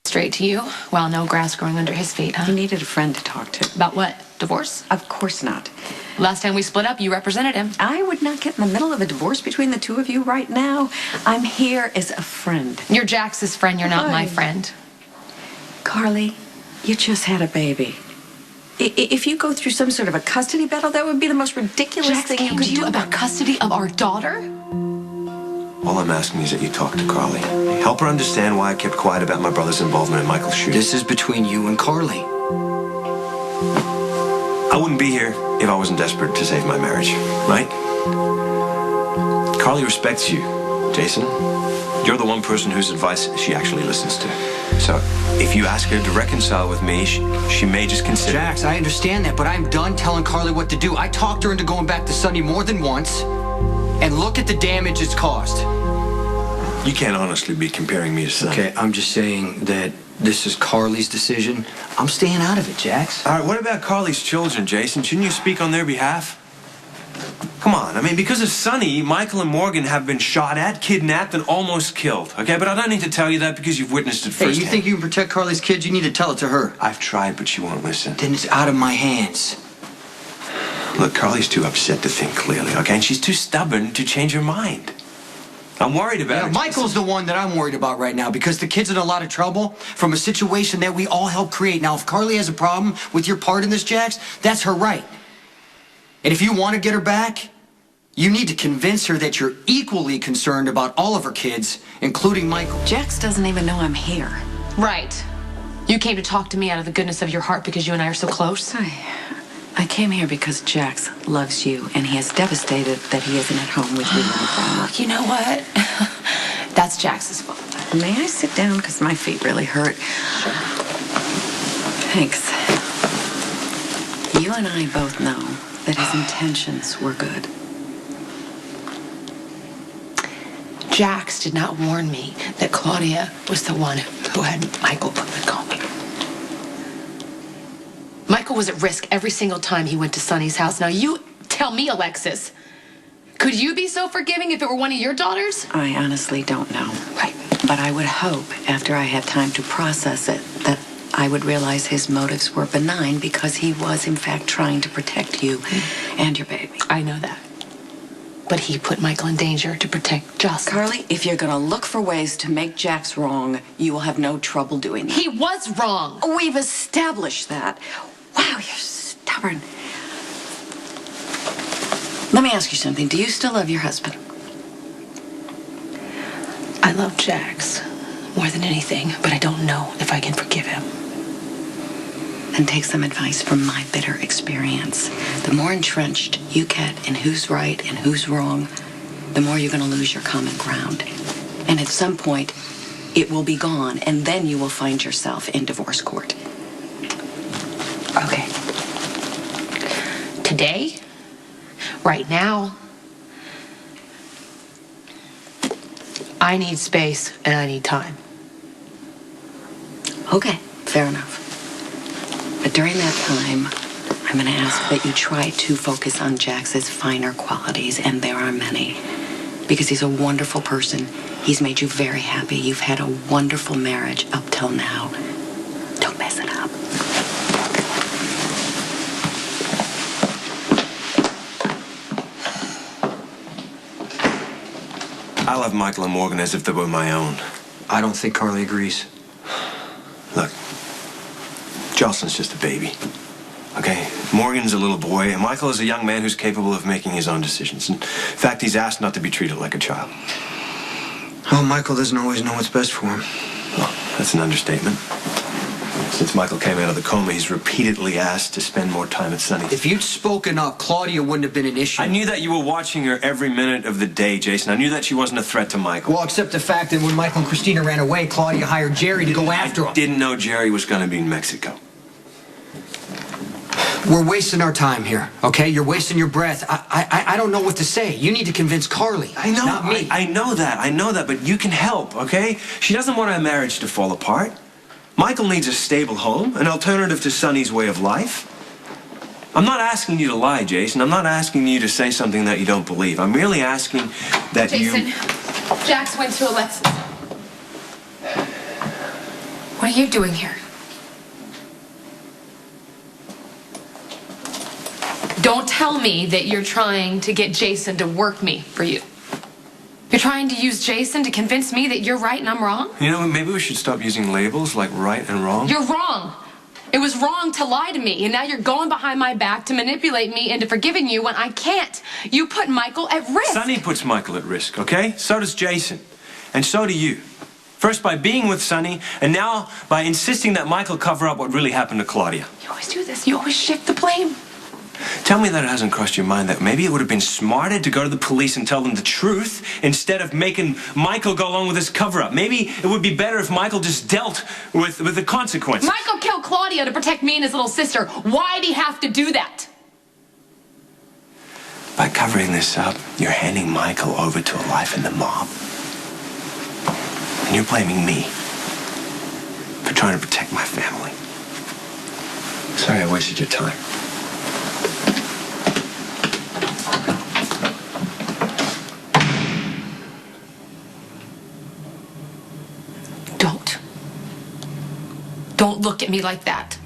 Straight to you, while no grass growing under his feet, huh? He needed a friend to talk to. About what? Divorce? Of course not. Last time we split up, you represented him. I would not get in the middle of a divorce between the two of you right now. I'm here as a friend. You're Jax's friend, you're not my friend. Carly, you just had a baby. If you go through some sort of a custody battle, that would be the most ridiculous Jax thing you came could to you do. about custody of our daughter? All I'm asking is that you talk to Carly. Help her understand why I kept quiet about my brother's involvement in Michael's shooting. This is between you and Carly. I wouldn't be here if I wasn't desperate to save my marriage, right? Carly respects you, Jason. You're the one person whose advice she actually listens to. So, if you ask her to reconcile with me, she may just consider... Jax, I understand that, but I'm done telling Carly what to do. I talked her into going back to Sunny more than once, and look at the damage it's caused. You can't honestly be comparing me to Sunny. Okay, I'm just saying that this is Carly's decision. I'm staying out of it, Jax. All right, what about Carly's children, Jason? Shouldn't you speak on their behalf? Come on, I mean, because of Sunny, Michael and Morgan have been shot at, kidnapped, and almost killed, okay? But I don't need to tell you that because you've witnessed it Hey, firsthand. you think you can protect Carly's kids? You need to tell it to her. I've tried, but she won't listen. Then it's out of my hands. Look, Carly's too upset to think clearly, okay? And she's too stubborn to change her mind. I'm worried about Yeah, her. Michael's the one that I'm worried about right now because the kid's in a lot of trouble from a situation that we all helped create. Now, if Carly has a problem with your part in this, Jax, that's her right. And if you want to get her back, you need to convince her that you're equally concerned about all of her kids, including Michael. Jax doesn't even know I'm here. Right. You came to talk to me out of the goodness of your heart because you and I are so close. I came here because Jax loves you, and he is devastated that he isn't at home with you right now. You know what? That's Jax's fault. May I sit down? Because my feet really hurt. Thanks. You and I both know that his intentions were good. Jax did not warn me that Claudia was the one who had Michael put in the coma. Michael was at risk every single time he went to Sunny's house. Now, you tell me, Alexis, could you be so forgiving if it were one of your daughters? I honestly don't know. Right. But I would hope, after I had time to process it, that I would realize his motives were benign because he was, in fact, trying to protect you and your baby. I know that. But he put Michael in danger to protect Jocelyn. Carly, if you're going to look for ways to make Jax wrong, you will have no trouble doing that. He was wrong. We've established that. Wow, you're stubborn. Let me ask you something. Do you still love your husband? I love Jax more than anything, but I don't know if I can forgive him. Then take some advice from my bitter experience. The more entrenched you get in who's right and who's wrong, the more you're going to lose your common ground. And at some point, it will be gone, and then you will find yourself in divorce court. Okay. Today, right now, I need space and I need time. Okay, fair enough. But during that time, I'm going to ask that you try to focus on Jax's finer qualities, and there are many. Because he's a wonderful person. He's made you very happy. You've had a wonderful marriage up till now. Don't mess it up. I love Michael and Morgan as if they were my own. I don't think Carly agrees. Look, Jocelyn's just a baby, okay? Morgan's a little boy, and Michael is a young man who's capable of making his own decisions. In fact, he's asked not to be treated like a child. Well, Michael doesn't always know what's best for him. Well, that's an understatement. Since Michael came out of the coma, he's repeatedly asked to spend more time at Sunny. If you'd spoken up, Claudia wouldn't have been an issue. I knew that you were watching her every minute of the day, Jason. I knew that she wasn't a threat to Michael. Well, except the fact that when Michael and Christina ran away, Claudia hired Jerry to go after I him. didn't know Jerry was going to be in Mexico. We're wasting our time here, okay? You're wasting your breath. I don't know what to say. You need to convince Carly. I know. Not me. I know that, but you can help, okay? She doesn't want our marriage to fall apart. Michael needs a stable home, an alternative to Sunny's way of life. I'm not asking you to lie, Jason. I'm not asking you to say something that you don't believe. I'm really asking that Jason, Jax went to Alexis. What are you doing here? Don't tell me that you're trying to get Jason to work me for you. You're trying to use Jason to convince me that you're right and I'm wrong? You know, maybe we should stop using labels like right and wrong. You're wrong. It was wrong to lie to me, and now you're going behind my back to manipulate me into forgiving you when I can't. You put Michael at risk. Sonny puts Michael at risk, okay? So does Jason. And so do you. First by being with Sonny, and now by insisting that Michael cover up what really happened to Claudia. You always do this. You always shift the blame. Tell me that it hasn't crossed your mind that maybe it would have been smarter to go to the police and tell them the truth instead of making Michael go along with this cover-up. Maybe it would be better if Michael just dealt with the consequences. Michael killed Claudia to protect me and his little sister. Why'd he have to do that? By covering this up, you're handing Michael over to a life in the mob. And you're blaming me for trying to protect my family. Sorry I wasted your time. Don't look at me like that.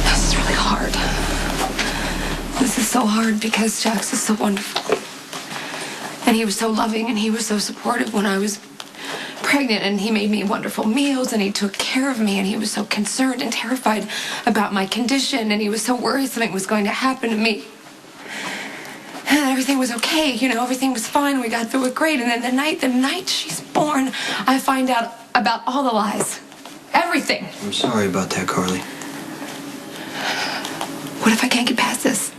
This is really hard. This is so hard because Jax is so wonderful. And he was so loving and he was so supportive when I was pregnant, and he made me wonderful meals and he took care of me, and he was so concerned and terrified about my condition, and he was so worried something was going to happen to me. And everything was okay, you know, everything was fine. We got through it great. And then the night she's born, I find out about all the lies. Everything. I'm sorry about that, Carly. What if I can't get past this?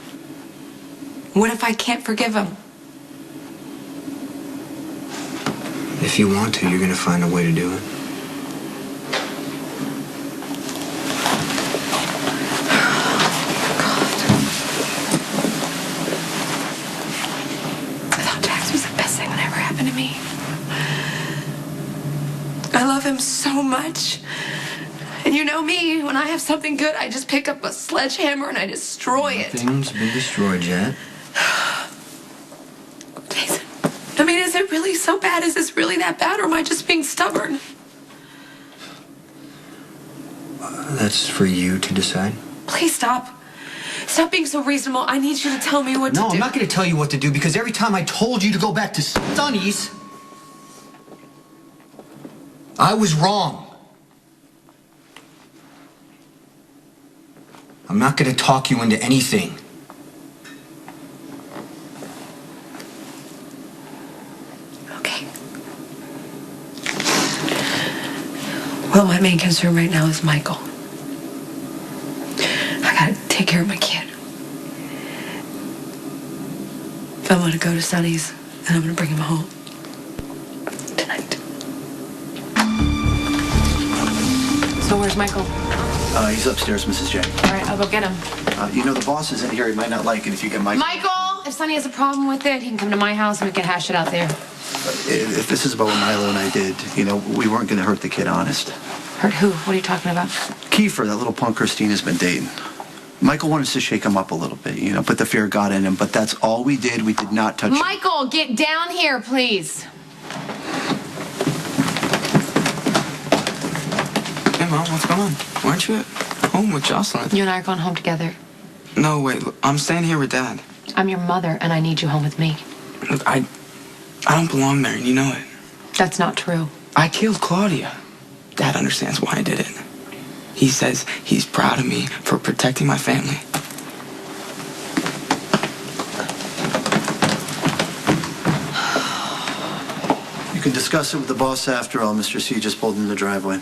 What if I can't forgive him? If you want to, you're gonna find a way to do it. I thought Jax was the best thing that ever happened to me. I love him so much. And you know me, when I have something good, I just pick up a sledgehammer and I destroy it. Things been destroyed, Jet. Jason, I mean, is it really so bad? Is this really that bad, or am I just being stubborn? That's for you to decide. Please stop. Stop being so reasonable. I need you to tell me what to do. No, I'm not going to tell you what to do because every time I told you to go back to Sonny's, I was wrong. I'm not going to talk you into anything. Okay. Well, my main concern right now is Michael. I gotta take care of my kid. I'm gonna go to Sonny's and I'm gonna bring him home tonight. So where's Michael? He's upstairs, Mrs. J. All right, I'll go get him. You know, the boss is in here. He might not like it if you get Michael, if Sonny has a problem with it, he can come to my house and we can hash it out there. If this is about what Milo and I did, you know, we weren't going to hurt the kid, honest. Hurt who? What are you talking about? Kiefer, that little punk Christina's been dating. Michael wanted us to shake him up a little bit, you know, but the fear got in him. But that's all we did. We did not touch him. Michael, get down here, please. Hey, Mom, what's going on? Weren't you at home with Jocelyn? You and I are going home together. No, wait. Look, I'm staying here with Dad. I'm your mother, and I need you home with me. Look, I don't belong there, and you know it. That's not true. I killed Claudia. Dad understands why I did it. He says he's proud of me for protecting my family. You can discuss it with the boss after all. Mr. C just pulled in the driveway.